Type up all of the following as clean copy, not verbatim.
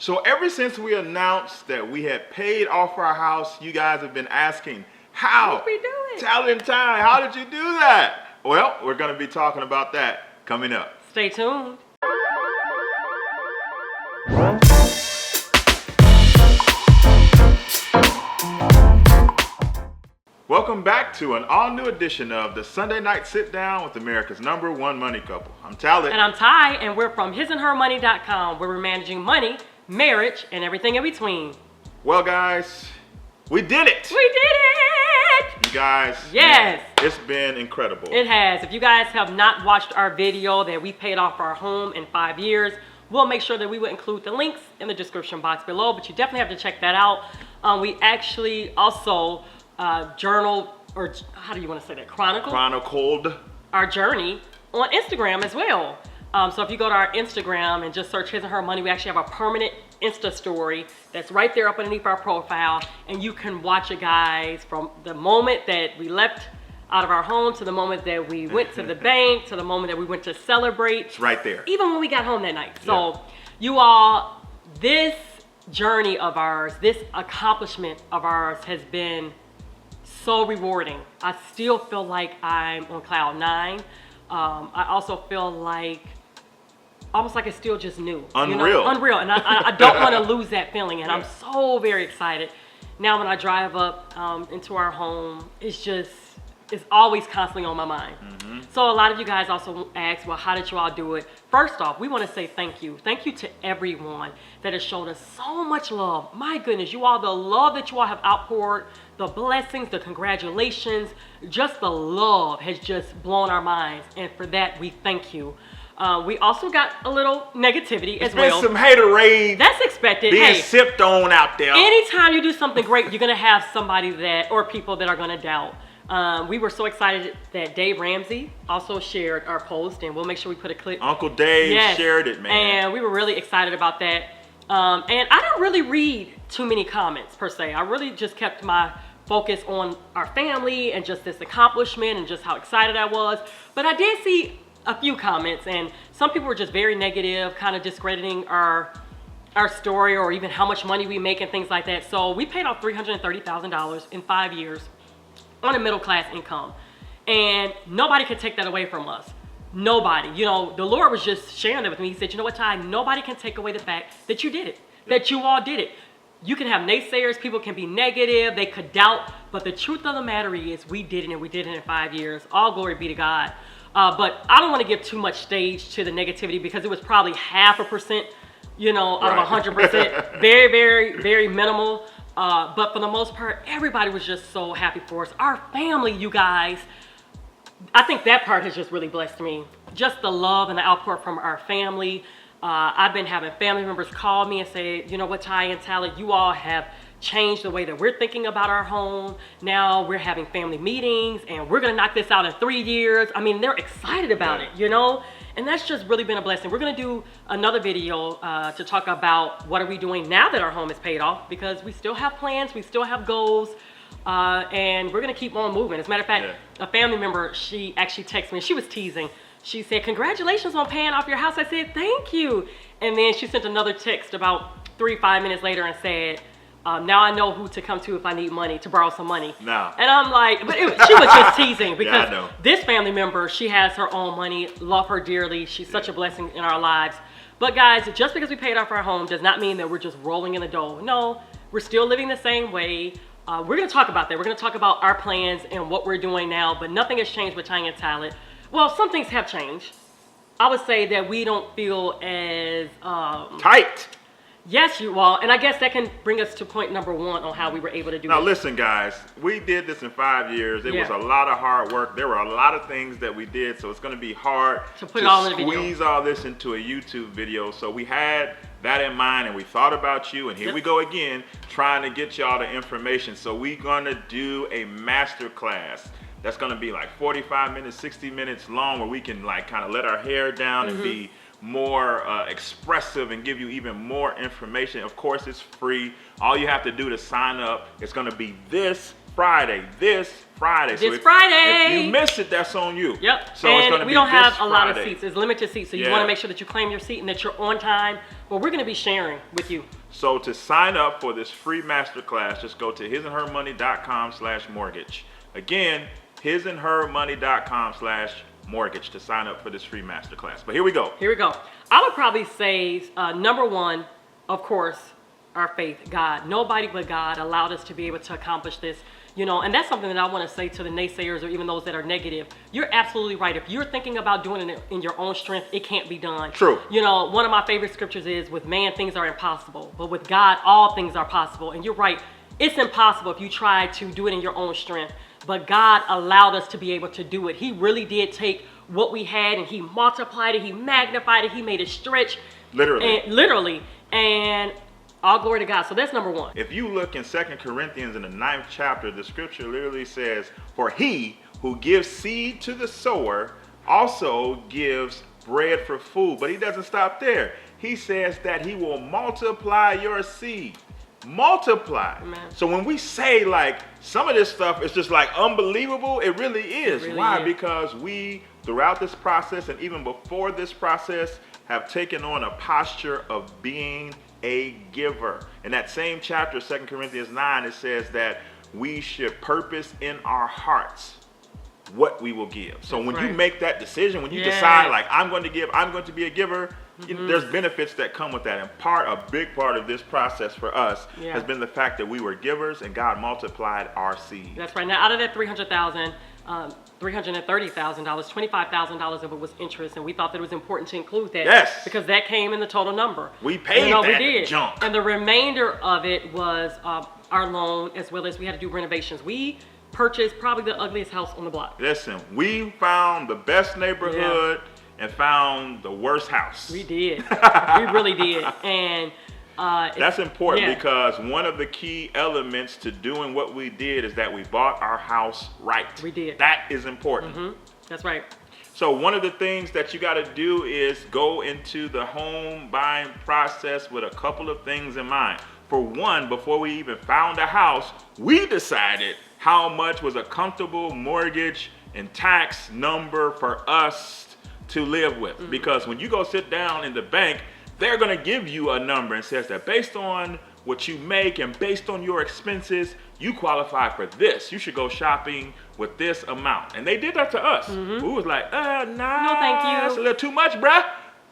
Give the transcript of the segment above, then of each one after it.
So ever since we announced that we had paid off our house, you guys have been asking, how? How did we do it? Talent time, how did you do that? Well, we're going to be talking about that coming up. Stay tuned. Welcome back to an all-new edition of the Sunday Night Sit Down with America's #1 money couple. I'm Talent. And I'm Ty, and we're from hisandhermoney.com, where we're managing money, marriage, and everything in between. Well, guys, we did it. We did it! You guys, yes, man, it's been incredible. It has. If you guys have not watched our video that we paid off our home in 5 years, we'll make sure that we will include the links in the description box below, but you definitely have to check that out. We actually also journal, or how do you want to say that? Chronicled our journey on Instagram as well. So if you go to our Instagram and just search His and Her Money, we actually have a permanent Insta story that's right there up underneath our profile, and you can watch it, guys, from the moment that we left out of our home to the moment that we went to the bank to the moment that we went to celebrate. It's right there. Even when we got home that night. So you all, this journey of ours, this accomplishment of ours has been so rewarding. I still feel like I'm on cloud 9. I also feel like almost like it's still just new. Unreal. You know? Unreal. And I don't want to lose that feeling. And I'm so very excited. Now when I drive up into our home, it's always constantly on my mind. Mm-hmm. So a lot of you guys also ask, well, how did you all do it? First off, we want to say thank you. Thank you to everyone that has shown us so much love. My goodness, you all, the love that you all have outpoured, the blessings, the congratulations, just the love has just blown our minds. And for that, we thank you. We also got a little negativity as well. There's been some haterade. That's expected. Being sipped on out there. Anytime you do something great, you're going to have somebody or people that are going to doubt. We were so excited that Dave Ramsey also shared our post, and we'll make sure we put a clip. Uncle Dave shared it, man. And we were really excited about that. And I didn't really read too many comments per se. I really just kept my focus on our family and just this accomplishment and just how excited I was. But I did see a few comments, and some people were just very negative, kind of discrediting our story or even how much money we make and things like that. So we paid off $330,000 in 5 years on a middle class income, and nobody could take that away from us. Nobody. You know, the Lord was just sharing that with me. He said, you know what, Ty, nobody can take away the fact that you did it, that you all did it. You can have naysayers, people can be negative, they could doubt, but the truth of the matter is we did it, and we did it in 5 years. All glory be to God. But I don't want to give too much stage to the negativity, because it was probably 0.5%, you know, out of 100%. Very, very, very minimal. But for the most part, everybody was just so happy for us. Our family, you guys, I think that part has just really blessed me. Just the love and the outpour from our family. I've been having family members call me and say, you know what, Ty and Tally, you all have changed the way that we're thinking about our home. Now we're having family meetings, and we're going to knock this out in 3 years. I mean, they're excited about it, you know? And that's just really been a blessing. We're going to do another video to talk about what are we doing now that our home is paid off, because we still have plans, we still have goals, and we're going to keep on moving. As a matter of fact, a family member, she actually texted me, and she was teasing. She said, congratulations on paying off your house. I said, thank you. And then she sent another text about 3-5 minutes later and said, now I know who to come to if I need money, to borrow some money. No. And I'm like, but she was just teasing, because I know. This family member, she has her own money, love her dearly. She's such a blessing in our lives. But guys, just because we paid off our home does not mean that we're just rolling in the dough. No, we're still living the same way. We're going to talk about that. We're going to talk about our plans and what we're doing now, but nothing has changed with Tying and Talent. Well, some things have changed. I would say that we don't feel as tight. Yes, you all. And I guess that can bring us to point number 1 on how we were able to do it. Now, listen, guys, we did this in 5 years. It was a lot of hard work. There were a lot of things that we did, so it's going to be hard to put it all in a video. Squeeze all this into a YouTube video. So we had that in mind, and we thought about you, and here we go again, trying to get y'all the information. So we're going to do a masterclass. That's going to be like 45 minutes, 60 minutes long, where we can like kind of let our hair down and be more expressive and give you even more information. Of course, it's free. All you have to do to sign up, it's going to be this Friday. This Friday. This Friday. If you miss it, that's on you. Yep. So and it's going to we be don't have this a lot of Friday. seats. It's limited seats, so you Yeah. want to make sure that you claim your seat and that you're on time. But we're going to be sharing with you. So to sign up for this free masterclass, just go to hisandhermoney.com/mortgage. Again, hisandhermoney.com/mortgage to sign up for this free masterclass. But here we go. Here we go. I would probably say number one, of course, our faith, God. Nobody but God allowed us to be able to accomplish this. You know, and that's something that I want to say to the naysayers or even those that are negative. You're absolutely right. If you're thinking about doing it in your own strength, it can't be done. True. You know, one of my favorite scriptures is, with man, things are impossible, but with God, all things are possible. And you're right. It's impossible if you try to do it in your own strength. But God allowed us to be able to do it. He really did take what we had and he multiplied it. He magnified it. He made it stretch. Literally. And all glory to God. So that's number one. If you look in 2 Corinthians in the 9th chapter, the scripture literally says, for he who gives seed to the sower also gives bread for food. But he doesn't stop there. He says that he will multiply your seed. Multiply. Amen. So when we say like some of this stuff is just like unbelievable, it really is. It really Why? is. Because we, throughout this process and even before this process, have taken on a posture of being a giver. In that same chapter, 2 Corinthians 9, it says that we should purpose in our hearts what we will give. So That's when right. you make that decision, when you Yes. decide like I'm going to give, I'm going to be a giver, there's benefits that come with that. And a big part of this process for us Yeah. has been the fact that we were givers and God multiplied our seed. That's right. Now, out of that $330,000, $25,000 of it was interest, and we thought that it was important to include that. Yes. Because that came in the total number. We paid we that did. junk. And the remainder of it was our loan, as well as we had to do renovations. We purchased probably the ugliest house on the block. Listen, we found the best neighborhood and found the worst house. We did. We really did. And that's important yeah. because one of the key elements to doing what we did is that we bought our house right. We did. That is important. That's right. So one of the things that you got to do is go into the home buying process with a couple of things in mind. For one, before we even found a house, we decided how much was a comfortable mortgage and tax number for us to live with. Because when you go sit down in the bank, they're going to give you a number and says that based on what you make and based on your expenses, you qualify for this. You should go shopping with this amount. And they did that to us. We was like, nah, No, thank you. that's a little too much, bruh.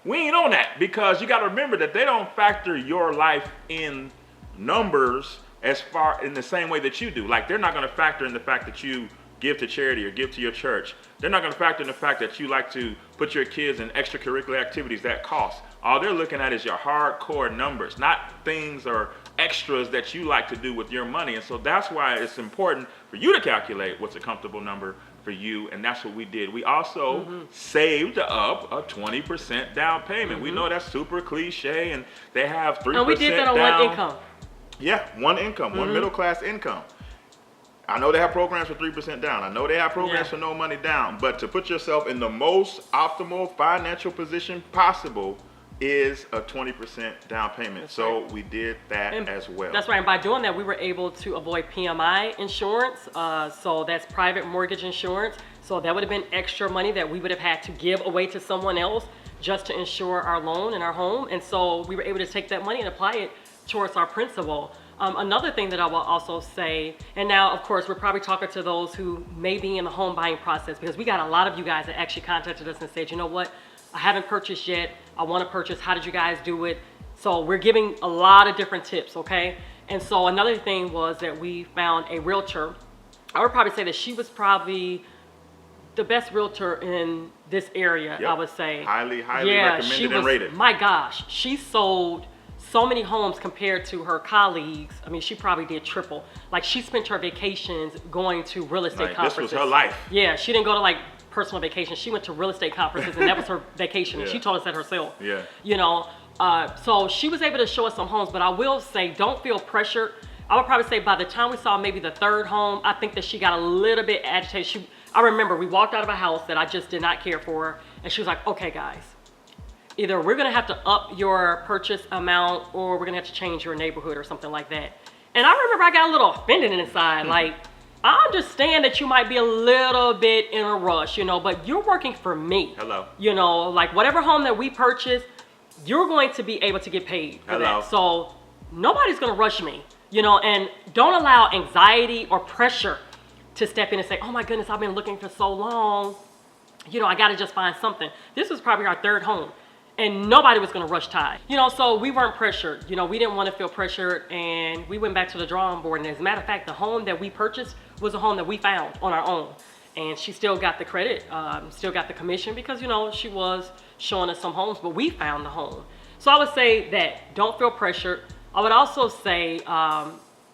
We ain't on that, because you got to remember that they don't factor your life in numbers as far in the same way that you do. Like, they're not going to factor in the fact that you give to charity or give to your church. They're not going to factor in the fact that you like to put your kids in extracurricular activities that cost. All they're looking at is your hardcore numbers, not things or extras that you like to do with your money. And so that's why it's important for you to calculate what's a comfortable number for you, and that's what we did. We also saved up a 20% down payment. We know that's super cliche, and they have 3% And we did that on down. one income. Yeah, one income, one middle class income. I know they have programs for 3% down. I know they have programs Yeah. for no money down. But to put yourself in the most optimal financial position possible is a 20% down payment. That's so right. we did that And as well. That's right. And by doing that, we were able to avoid PMI insurance. So that's private mortgage insurance. So that would have been extra money that we would have had to give away to someone else just to insure our loan and our home. And so we were able to take that money and apply it towards our principal. Another thing that I will also say, and now of course we're probably talking to those who may be in the home buying process, because we got a lot of you guys that actually contacted us and said, you know what, I haven't purchased yet, I want to purchase, how did you guys do it? So we're giving a lot of different tips, okay? And so another thing was that we found a realtor. I would probably say that she was probably the best realtor in this area, Yep. I would say. Highly recommended and rated. My gosh, she sold so many homes compared to her colleagues. I mean, she probably did triple. Like, she spent her vacations going to real estate Like, conferences. this was her life. Yeah, she didn't go to like personal vacations. She went to real estate conferences, and that was her vacation. And Yeah. she told us that herself. Yeah. You know, so she was able to show us some homes, but I will say, don't feel pressured. I would probably say by the time we saw maybe the third home, I think that she got a little bit agitated. I remember we walked out of a house that I just did not care for, and she was like, okay, guys, either we're gonna have to up your purchase amount or we're gonna have to change your neighborhood or something like that. And I remember I got a little offended inside, like, I understand that you might be a little bit in a rush, but you're working for me. Hello. Like whatever home that we purchase, you're going to be able to get paid for Hello. that. So nobody's going to rush me, and don't allow anxiety or pressure to step in and say, oh my goodness, I've been looking for so long. I got to just find something. This was probably our third home. And nobody was going to rush Ty. So we weren't pressured. We didn't want to feel pressured. And we went back to the drawing board. And as a matter of fact, the home that we purchased was a home that we found on our own. And she still got the credit, still got the commission because, she was showing us some homes, but we found the home. So I would say that don't feel pressured. I would also say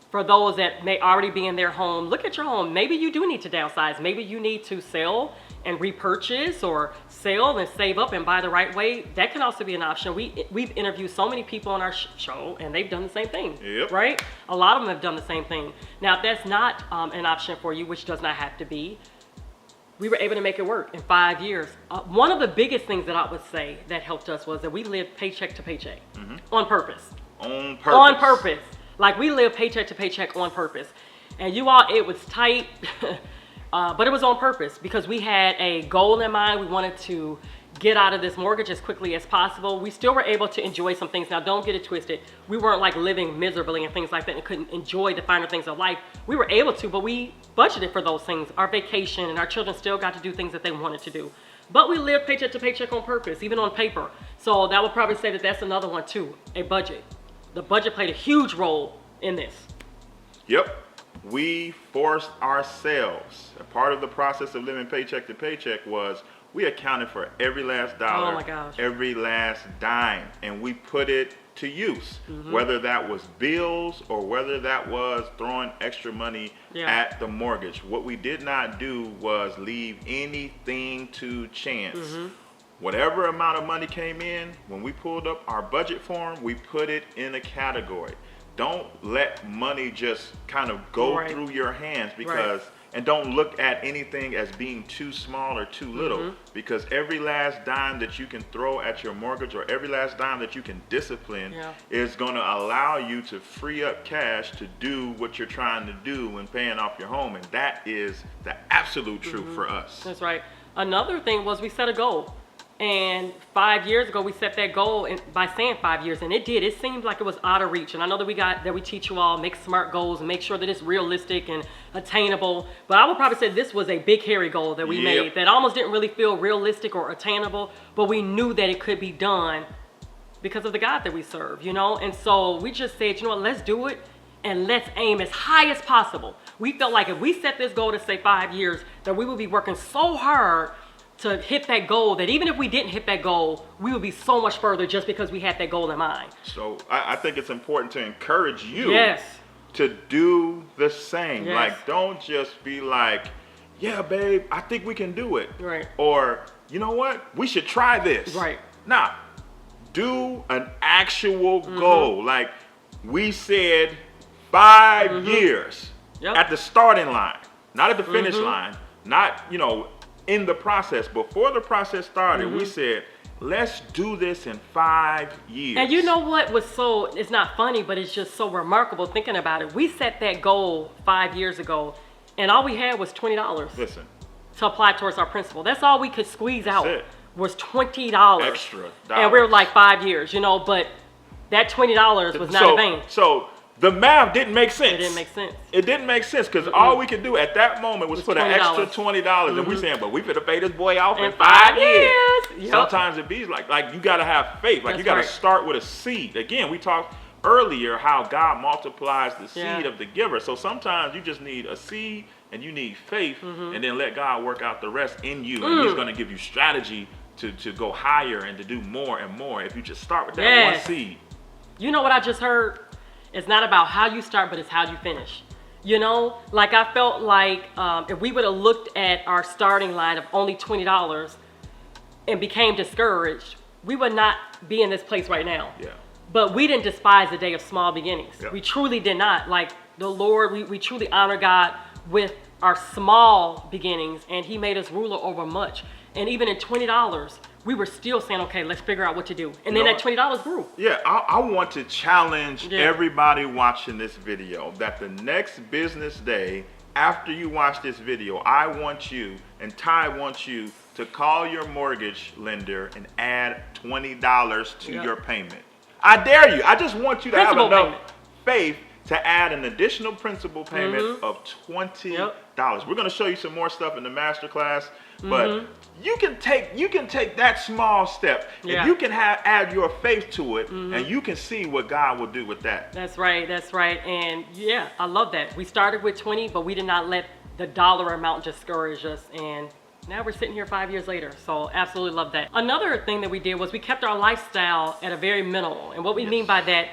for those that may already be in their home, look at your home. Maybe you do need to downsize. Maybe you need to sell and repurchase or sell and save up and buy the right way. That can also be an option. We've interviewed so many people on our show and they've done the same thing, right? A lot of them have done the same thing. Now, if that's not an option for you, which does not have to be, we were able to make it work in 5 years. One of the biggest things that I would say that helped us was that we lived paycheck to paycheck on purpose. On purpose. On purpose. Like we lived paycheck to paycheck on purpose. And it was tight. But it was on purpose because we had a goal in mind. We wanted to get out of this mortgage as quickly as possible. We still were able to enjoy some things. Now, don't get it twisted. We weren't like living miserably and things like that and couldn't enjoy the finer things of life. We were able to, but we budgeted for those things. Our vacation and our children still got to do things that they wanted to do. But we lived paycheck to paycheck on purpose, even on paper. So that would probably say that that's another one too, a budget. The budget played a huge role in this. Yep. We forced ourselves. A part of the process of living paycheck to paycheck was we accounted for every last dollar, oh my gosh, every last dime, and we put it to use, whether that was bills or whether that was throwing extra money at the mortgage. What we did not do was leave anything to chance. Whatever amount of money came in, when we pulled up our budget form, we put it in a category. Don't let money just kind of go through your hands because, and don't look at anything as being too small or too little because every last dime that you can throw at your mortgage or every last dime that you can discipline is going to allow you to free up cash to do what you're trying to do when paying off your home. And that is the absolute truth for us. That's right. Another thing was we set a goal. And 5 years ago, we set that goal by saying 5 years, and it did. It seemed like it was out of reach. And I know that we teach you all make smart goals and make sure that it's realistic and attainable. But I would probably say this was a big, hairy goal that we made that almost didn't really feel realistic or attainable, but we knew that it could be done because of the God that we serve, And so we just said, let's do it and let's aim as high as possible. We felt like if we set this goal to say 5 years, that we would be working so hard to hit that goal that even if we didn't hit that goal, we would be so much further just because we had that goal in mind. So I think it's important to encourage you to do the same. Like, don't just be like, yeah, babe, I think we can do it. Right. Or, you know what? We should try this. Right. Nah, do an actual goal. Like we said, 5 years at the starting line, not at the finish line, not, in the process. Before the process started, we said, let's do this in 5 years. And you know what was it's not funny, but it's just so remarkable thinking about it. We set that goal 5 years ago, and all we had was $20. Listen. To apply towards our principal. That's all we could squeeze out was $20. Extra dollars. And we were like 5 years, but that $20 was not in vain. So the math didn't make sense. It didn't make sense. It didn't make sense because all we could do at that moment was put an extra $20. And we saying, but we finna pay this boy off in 5 years. Sometimes it be like you gotta have faith. Like you gotta start with a seed. Again, we talked earlier how God multiplies the seed of the giver. So sometimes you just need a seed and you need faith, and then let God work out the rest in you. And He's gonna give you strategy to go higher and to do more and more if you just start with that one seed. You know what I just heard? It's not about how you start, but it's how you finish. Like I felt like if we would have looked at our starting line of only $20 and became discouraged, we would not be in this place right now. Yeah. But we didn't despise the day of small beginnings. We truly did not. Like the Lord, we truly honor God with our small beginnings, and He made us ruler over much. And even in $20, we were still saying, okay, let's figure out what to do. And then that $20 grew. Yeah, I want to challenge everybody watching this video that the next business day, after you watch this video, I want you, and Ty wants you, to call your mortgage lender and add $20 to your payment. I dare you. I just want you to have enough faith to add an additional principal payment of $20. We're going to show you some more stuff in the masterclass, but you can take that small step, and you can add your faith to it, and you can see what God will do with that. That's right. That's right. And yeah, I love that. We started with 20, but we did not let the dollar amount discourage us, and now we're sitting here 5 years later. So absolutely love that. Another thing that we did was we kept our lifestyle at a very minimal, and what we mean by that,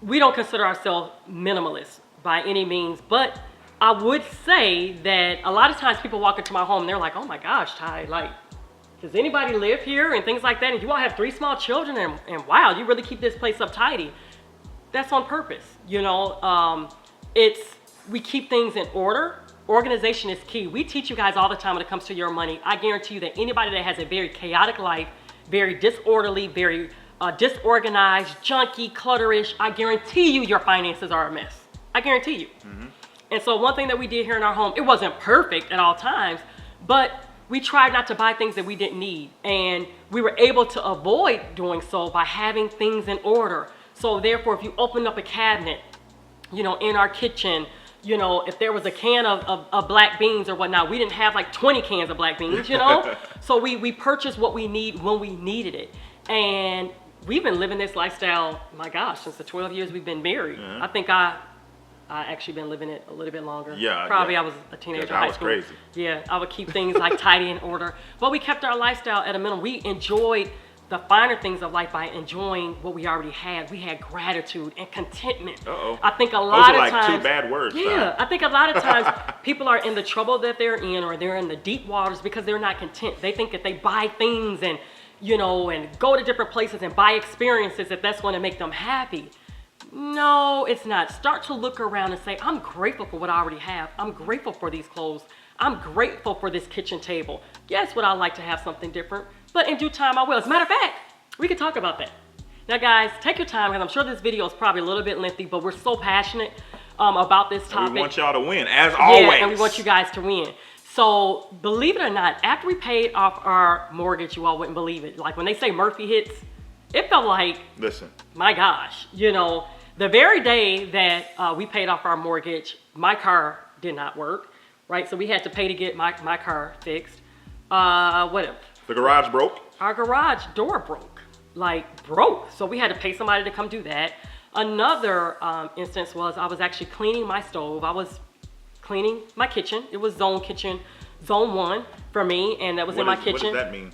we don't consider ourselves minimalist by any means, but I would say that a lot of times people walk into my home and they're like, oh my gosh, Ty, like, does anybody live here and things like that? And you all have 3 small children, and wow, you really keep this place up tidy. That's on purpose. You know, we keep things in order. Organization is key. We teach you guys all the time when it comes to your money. I guarantee you that anybody that has a very chaotic life, very disorderly, very disorganized, junky, clutterish, I guarantee you your finances are a mess. I guarantee you. And so one thing that we did here in our home, it wasn't perfect at all times, but we tried not to buy things that we didn't need. And we were able to avoid doing so by having things in order. So therefore, if you open up a cabinet, you know, in our kitchen, you know, if there was a can of black beans or whatnot, we didn't have like 20 cans of black beans, you know? So we purchased what we need when we needed it. And we've been living this lifestyle, my gosh, since the 12 years we've been married. I think I actually been living it a little bit longer. Probably I was a teenager in high school. Crazy. Yeah, I would keep things like tidy in order. But we kept our lifestyle at a minimum. We enjoyed the finer things of life by enjoying what we already had. We had gratitude and contentment. I think a lot of times. Those are like 2 bad words. Yeah, I think a lot of times people are in the trouble that they're in, or they're in the deep waters because they're not content. They think that they buy things and, you know, and go to different places and buy experiences, that that's going to make them happy. No, it's not. Start to look around and say, I'm grateful for what I already have. I'm grateful for these clothes. I'm grateful for this kitchen table. Yes, would I like to have something different? But in due time, I will. As a matter of fact, we can talk about that. Now, guys, take your time, because I'm sure this video is probably a little bit lengthy, but we're so passionate about this topic. And we want y'all to win, as always. Yeah, and we want you guys to win. So, believe it or not, after we paid off our mortgage, you all wouldn't believe it. Like when they say Murphy hits, it felt like, listen, my gosh, you know, the very day that we paid off our mortgage, my car did not work, right? So we had to pay to get my car fixed. What else? The garage broke. Our garage door broke, like broke. So we had to pay somebody to come do that. Another instance was I was actually cleaning my stove. I was cleaning my kitchen. It was zone 1 for me, and that was in my kitchen. What does that mean?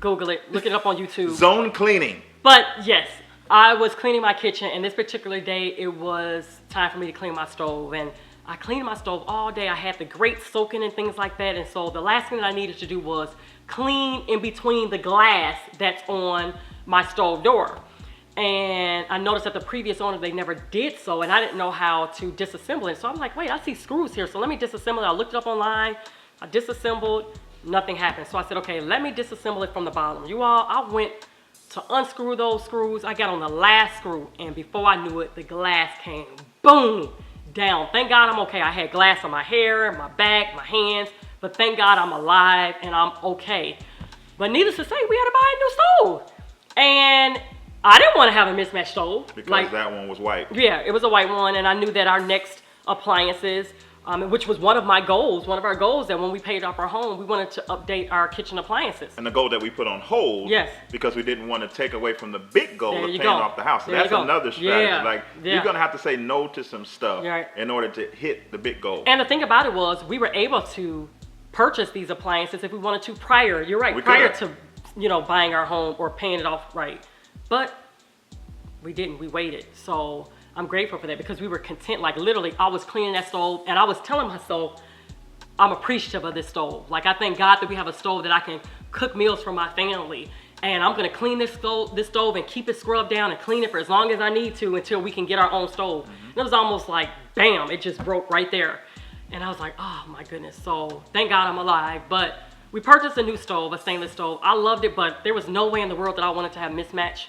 Google it, look it up on YouTube. Zone cleaning. But yes, I was cleaning my kitchen, and this particular day, it was time for me to clean my stove. And I cleaned my stove all day. I had the grates soaking and things like that. And so the last thing that I needed to do was clean in between the glass that's on my stove door. And I noticed that the previous owner, they never did so, and I didn't know how to disassemble it. So I'm like, wait, I see screws here, so let me disassemble it. I looked it up online, I disassembled, nothing happened. So I said, okay, let me disassemble it from the bottom. You all, I went to unscrew those screws. I got on the last screw, and before I knew it, the glass came boom down. Thank God I'm okay. I had glass on my hair, my back, my hands, but thank God I'm alive and I'm okay. But needless to say, we had to buy a new stove. And I didn't want to have a mismatched stove. Because that one was white. Yeah, it was a white one, and I knew that our next appliances, which was one of our goals, that when we paid off our home, we wanted to update our kitchen appliances. And the goal that we put on hold, yes, because we didn't want to take away from the big goal of paying off the house. So that's another strategy. You're going to have to say no to some stuff in order to hit the big goal. And the thing about it was, we were able to purchase these appliances if we wanted to prior. You're right, prior to buying our home or paying it off right. But we didn't. We waited. So I'm grateful for that, because we were content. Like literally, I was cleaning that stove, and I was telling myself, I'm appreciative of this stove. Like I thank God that we have a stove that I can cook meals for my family, and I'm gonna clean this stove and keep it scrubbed down and clean it for as long as I need to until we can get our own stove. And it was almost like, bam, it just broke right there. And I was like, oh my goodness. So thank God I'm alive. But we purchased a new stove, a stainless stove. I loved it, but there was no way in the world that I wanted to have mismatched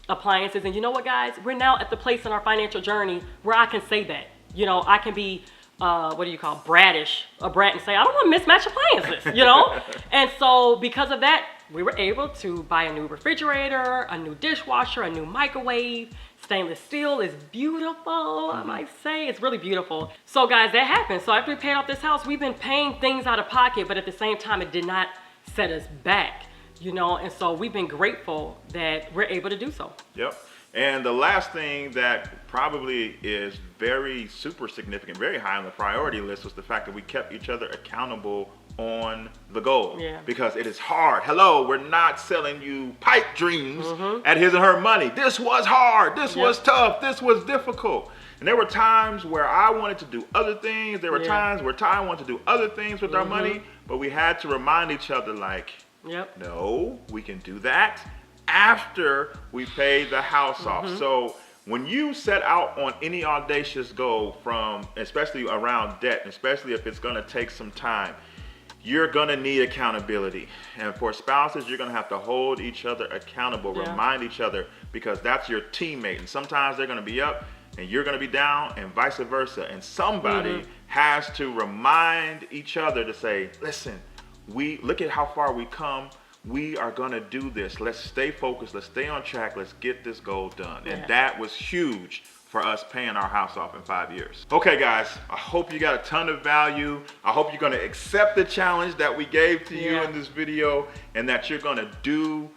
appliances. And you know what, guys? We're now at the place in our financial journey where I can say that. I can be what do you call bratish, a brat, and say, I don't want to mismatch appliances, you know? And so because of that, we were able to buy a new refrigerator, a new dishwasher, a new microwave. Stainless steel is beautiful, I might say. It's really beautiful. So guys, that happened. So after we paid off this house, we've been paying things out of pocket, but at the same time, it did not set us back, you know? And so we've been grateful that we're able to do so. Yep. And the last thing that probably is very super significant, very high on the priority list, was the fact that we kept each other accountable on the goal. Yeah. Because it is hard. Hello, we're not selling you pipe dreams at His and Her Money. This was hard. This was tough. This was difficult. And there were times where I wanted to do other things. There were times where Ty wanted to do other things with our money. But we had to remind each other, like, no, we can do that after we pay the house off. So when you set out on any audacious goal, from especially around debt, especially if it's going to take some time, you're going to need accountability. And for spouses, you're going to have to hold each other accountable, remind each other, because that's your teammate. And sometimes they're going to be up and you're going to be down, and vice versa. And somebody has to remind each other to say, listen, look at how far we come. We are going to do this. Let's stay focused. Let's stay on track. Let's get this goal done. And that was huge for us paying our house off in 5 years. Okay, guys, I hope you got a ton of value. I hope you're going to accept the challenge that we gave to you in this video, and that you're going to do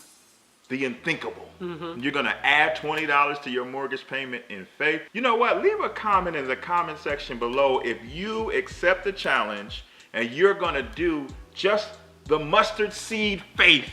the unthinkable. You're going to add $20 to your mortgage payment in faith. You know what? Leave a comment in the comment section below if you accept the challenge and you're going to do just the mustard seed faith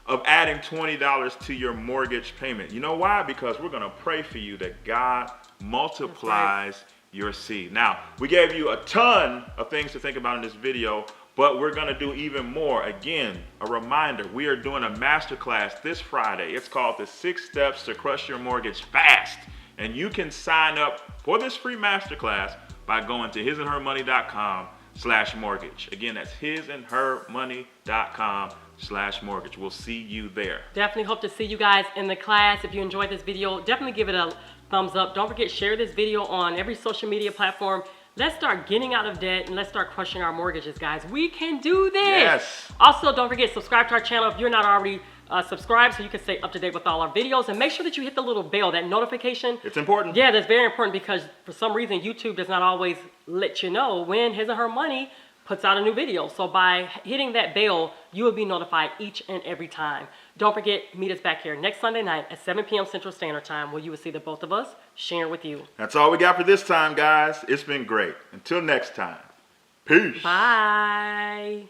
of adding $20 to your mortgage payment. You know why? Because we're going to pray for you that God multiplies your seed. Now, we gave you a ton of things to think about in this video, but we're going to do even more. Again, a reminder, we are doing a masterclass this Friday. It's called the 6 Steps to Crush Your Mortgage Fast. And you can sign up for this free masterclass by going to hisandhermoney.com/mortgage. Again, that's hisandhermoney.com/mortgage. We'll see you there. Definitely hope to see you guys in the class. If you enjoyed this video, definitely give it a thumbs up. Don't forget, share this video on every social media platform. Let's start getting out of debt and let's start crushing our mortgages, guys. We can do this. Yes. Also, don't forget, subscribe to our channel if you're not already subscribed, so you can stay up to date with all our videos. And make sure that you hit the little bell, that notification. It's important. Yeah, that's very important, because for some reason, YouTube does not always let you know when His and Her Money puts out a new video. So by hitting that bell, you will be notified each and every time. Don't forget, meet us back here next Sunday night at 7 p.m. Central Standard Time, where you will see the both of us sharing with you. That's all we got for this time, guys. It's been great. Until next time, peace. Bye.